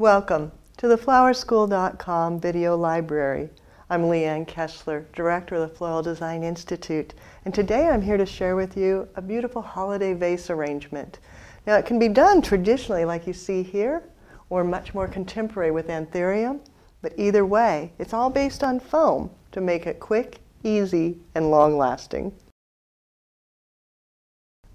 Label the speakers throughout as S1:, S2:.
S1: Welcome to the flowerschool.com video library. I'm Leanne Kessler, Director of the Floral Design Institute, and today I'm here to share with you a beautiful holiday vase arrangement. Now it can be done traditionally like you see here, or much more contemporary with anthurium, but either way, it's all based on foam to make it quick, easy, and long-lasting.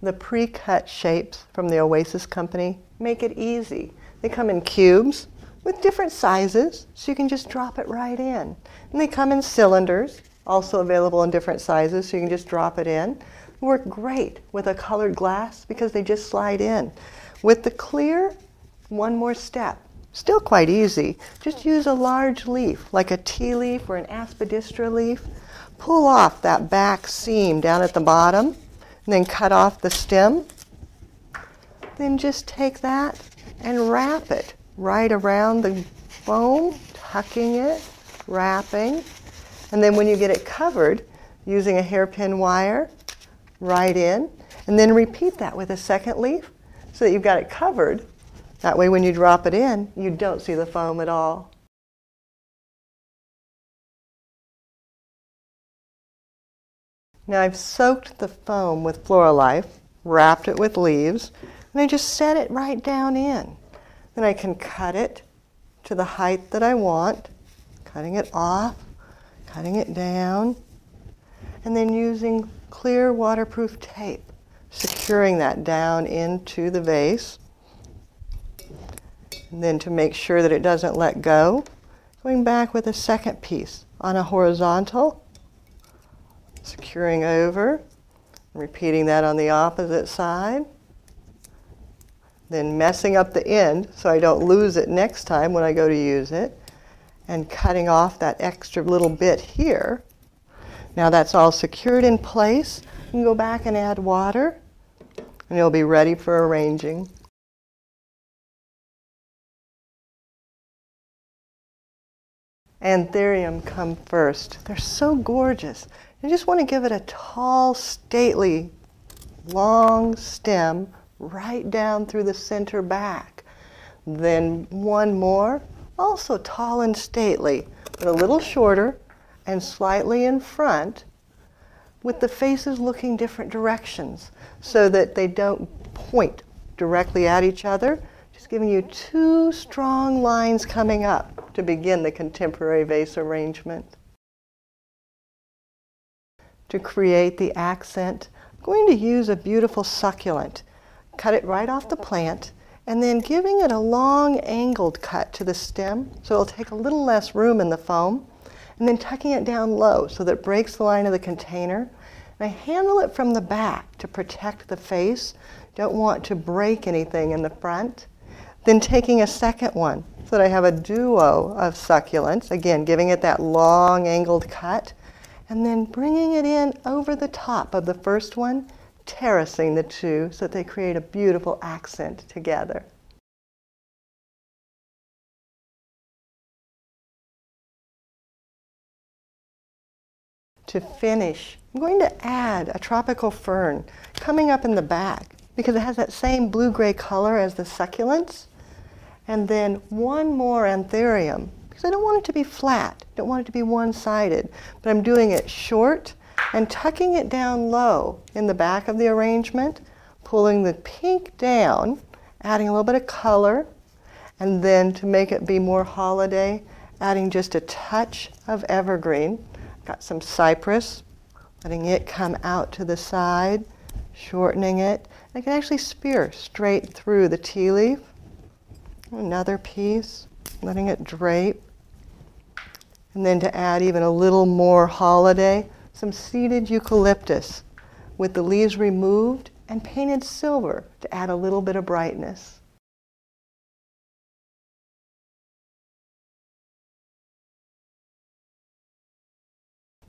S1: The pre-cut shapes from the Oasis company make it easy. They come in cubes with different sizes, so you can just drop it right in. And they come in cylinders, also available in different sizes, so you can just drop it in. They work great with a colored glass because they just slide in. With the clear, one more step. Still quite easy. Just use a large leaf, like a tea leaf or an aspidistra leaf. Pull off that back seam down at the bottom, and then cut off the stem. Then just take that and wrap it right around the foam, tucking it, wrapping. And then when you get it covered, using a hairpin wire, right in, and then repeat that with a second leaf so that you've got it covered. That way when you drop it in, you don't see the foam at all. Now I've soaked the foam with Floral Life, wrapped it with leaves, and I just set it right down in. Then I can cut it to the height that I want, cutting it off, cutting it down, and then using clear waterproof tape, securing that down into the vase. And then to make sure that it doesn't let go, going back with a second piece on a horizontal, securing over, repeating that on the opposite side. Then messing up the end so I don't lose it next time when I go to use it, and cutting off that extra little bit here. Now that's all secured in place. You can go back and add water, and it'll be ready for arranging. Anthurium come first. They're so gorgeous. You just want to give it a tall, stately, long stem right down through the center back. Then one more, also tall and stately, but a little shorter and slightly in front, with the faces looking different directions so that they don't point directly at each other. Just giving you two strong lines coming up to begin the contemporary vase arrangement. To create the accent, I'm going to use a beautiful succulent. Cut it right off the plant, and then giving it a long angled cut to the stem so it'll take a little less room in the foam, and then tucking it down low so that it breaks the line of the container. And I handle it from the back to protect the face. Don't want to break anything in the front. Then taking a second one so that I have a duo of succulents, again giving it that long angled cut, and then bringing it in over the top of the first one, terracing the two so that they create a beautiful accent together. To finish, I'm going to add a tropical fern coming up in the back because it has that same blue-gray color as the succulents. And then one more anthurium because I don't want it to be flat, don't want it to be one-sided, but I'm doing it short and tucking it down low in the back of the arrangement, pulling the pink down, adding a little bit of color, and then to make it be more holiday, adding just a touch of evergreen. Got some cypress, letting it come out to the side, shortening it. I can actually spear straight through the tea leaf. Another piece, letting it drape. And then to add even a little more holiday, some seeded eucalyptus with the leaves removed and painted silver to add a little bit of brightness.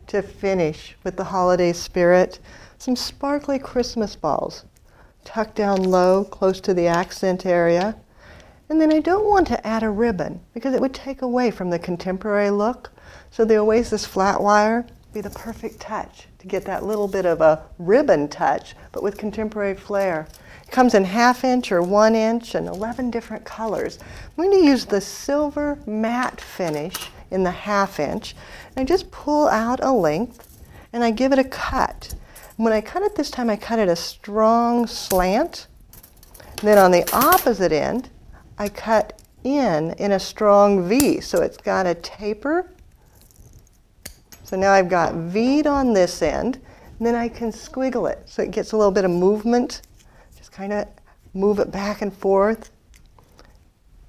S1: To finish with the holiday spirit, some sparkly Christmas balls tucked down low close to the accent area. And then I don't want to add a ribbon because it would take away from the contemporary look. So the Oasis flat wire be the perfect touch to get that little bit of a ribbon touch, but with contemporary flair. It Comes in 1/2 inch or 1 inch and 11 different colors. I'm going to use the silver matte finish in the 1/2 inch. And I just pull out a length and I give it a cut. When I cut it this time, I cut it a strong slant. And then on the opposite end, I cut in a strong V. So it's got a taper. So now I've got V'd on this end. And then I can squiggle it so it gets a little bit of movement. Just kind of move it back and forth.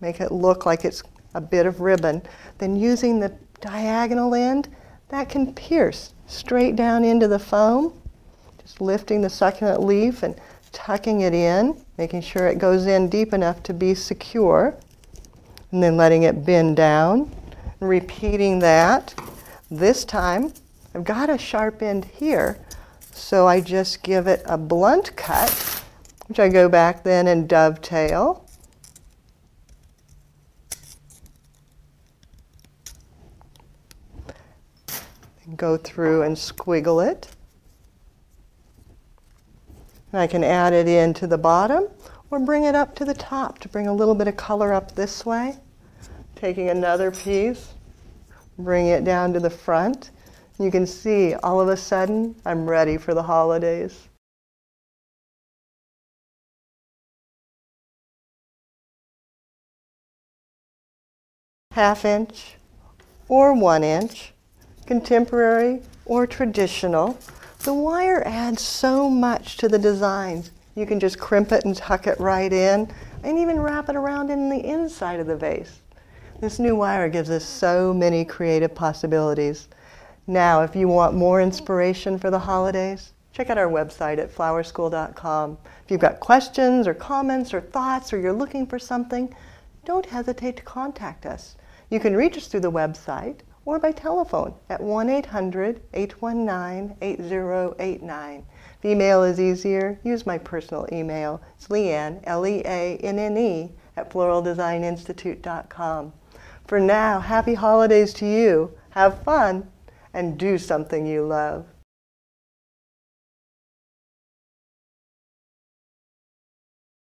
S1: Make it look like it's a bit of ribbon. Then using the diagonal end, that can pierce straight down into the foam. Just lifting the succulent leaf and tucking it in, making sure it goes in deep enough to be secure. And then letting it bend down. Repeating that. This time, I've got a sharp end here, so I just give it a blunt cut, which I go back then and dovetail. And go through and squiggle it. And I can add it into the bottom or bring it up to the top to bring a little bit of color up this way. Taking another piece, bring it down to the front. You can see all of a sudden I'm ready for the holidays. Half inch or 1 inch, contemporary or traditional. The wire adds so much to the designs. You can just crimp it and tuck it right in and even wrap it around in the inside of the vase. This new wire gives us so many creative possibilities. Now, if you want more inspiration for the holidays, check out our website at flowerschool.com. If you've got questions or comments or thoughts or you're looking for something, don't hesitate to contact us. You can reach us through the website or by telephone at 1-800-819-8089. If email is easier, use my personal email. It's Leanne, Leanne, at floraldesigninstitute.com. For now, happy holidays to you. Have fun and do something you love.